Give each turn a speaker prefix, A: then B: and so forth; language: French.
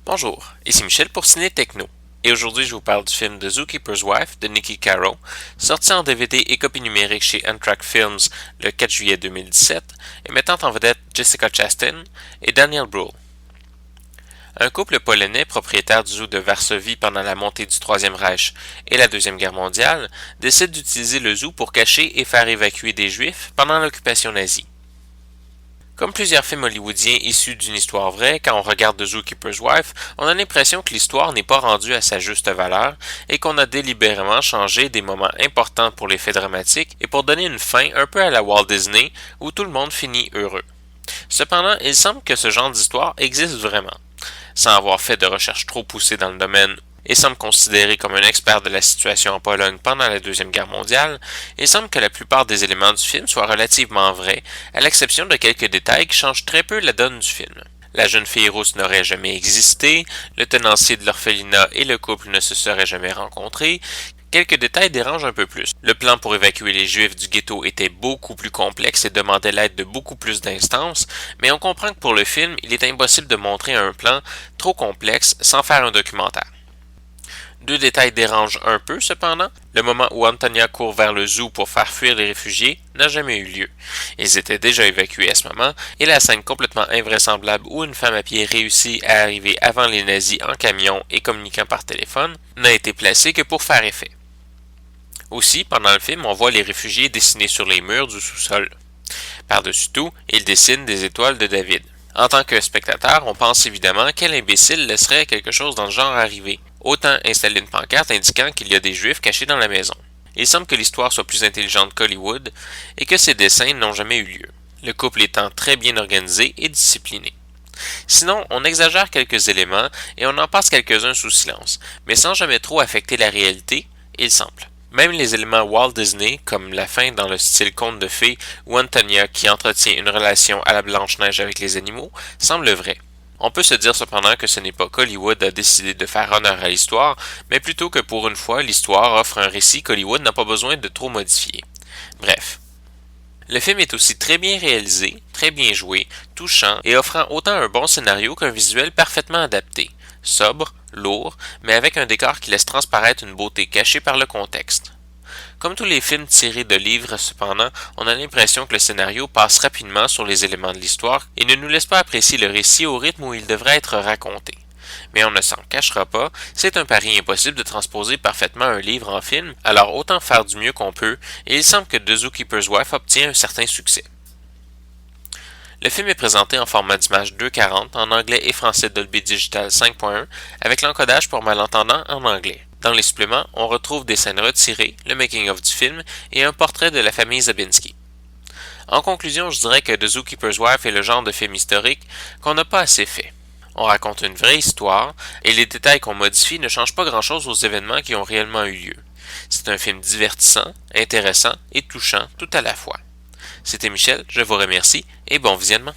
A: Bonjour, ici Michel pour Ciné Techno. Et aujourd'hui, je vous parle du film The Zookeeper's Wife de Niki Caro, sorti en DVD et copie numérique chez Amtrak Films le 4 juillet 2017 et mettant en vedette Jessica Chastain et Daniel Brühl. Un couple polonais propriétaire du zoo de Varsovie pendant la montée du Troisième Reich et la Deuxième Guerre mondiale décide d'utiliser le zoo pour cacher et faire évacuer des Juifs pendant l'occupation nazie. Comme plusieurs films hollywoodiens issus d'une histoire vraie, quand on regarde The Zookeeper's Wife, on a l'impression que l'histoire n'est pas rendue à sa juste valeur et qu'on a délibérément changé des moments importants pour l'effet dramatique et pour donner une fin un peu à la Walt Disney où tout le monde finit heureux. Cependant, il semble que ce genre d'histoire existe vraiment. Sans avoir fait de recherches trop poussées dans le domaine et semble considéré comme un expert de la situation en Pologne pendant la Deuxième Guerre mondiale, il semble que la plupart des éléments du film soient relativement vrais, à l'exception de quelques détails qui changent très peu la donne du film. La jeune fille rousse n'aurait jamais existé, le tenancier de l'orphelinat et le couple ne se seraient jamais rencontrés. Quelques détails dérangent un peu plus. Le plan pour évacuer les Juifs du ghetto était beaucoup plus complexe et demandait l'aide de beaucoup plus d'instances, mais on comprend que pour le film, il est impossible de montrer un plan trop complexe sans faire un documentaire. Deux détails dérangent un peu cependant. Le moment où Antonia court vers le zoo pour faire fuir les réfugiés n'a jamais eu lieu. Ils étaient déjà évacués à ce moment, et la scène complètement invraisemblable où une femme à pied réussit à arriver avant les nazis en camion et communiquant par téléphone n'a été placée que pour faire effet. Aussi, pendant le film, on voit les réfugiés dessinés sur les murs du sous-sol. Par-dessus tout, ils dessinent des étoiles de David. En tant que spectateur, on pense évidemment quel imbécile laisserait quelque chose dans le genre arriver. Autant installer une pancarte indiquant qu'il y a des Juifs cachés dans la maison. Il semble que l'histoire soit plus intelligente qu'Hollywood et que ces dessins n'ont jamais eu lieu, le couple étant très bien organisé et discipliné. Sinon, on exagère quelques éléments et on en passe quelques-uns sous silence, mais sans jamais trop affecter la réalité, il semble. Même les éléments Walt Disney, comme la fin dans le style conte de fées ou Antonia qui entretient une relation à la Blanche-Neige avec les animaux, semblent vrais. On peut se dire cependant que ce n'est pas qu'Hollywood a décidé de faire honneur à l'histoire, mais plutôt que pour une fois, l'histoire offre un récit qu'Hollywood n'a pas besoin de trop modifier. Bref. Le film est aussi très bien réalisé, très bien joué, touchant et offrant autant un bon scénario qu'un visuel parfaitement adapté. Sobre, lourd, mais avec un décor qui laisse transparaître une beauté cachée par le contexte. Comme tous les films tirés de livres, cependant, on a l'impression que le scénario passe rapidement sur les éléments de l'histoire et ne nous laisse pas apprécier le récit au rythme où il devrait être raconté. Mais on ne s'en cachera pas, c'est un pari impossible de transposer parfaitement un livre en film, alors autant faire du mieux qu'on peut, et il semble que The Zookeeper's Wife obtient un certain succès. Le film est présenté en format d'image 240 en anglais et français Dolby Digital 5.1 avec l'encodage pour malentendants en anglais. Dans les suppléments, on retrouve des scènes retirées, le making-of du film et un portrait de la famille Zabinski. En conclusion, je dirais que The Zookeeper's Wife est le genre de film historique qu'on n'a pas assez fait. On raconte une vraie histoire et les détails qu'on modifie ne changent pas grand-chose aux événements qui ont réellement eu lieu. C'est un film divertissant, intéressant et touchant tout à la fois. C'était Michel, je vous remercie et bon visionnement.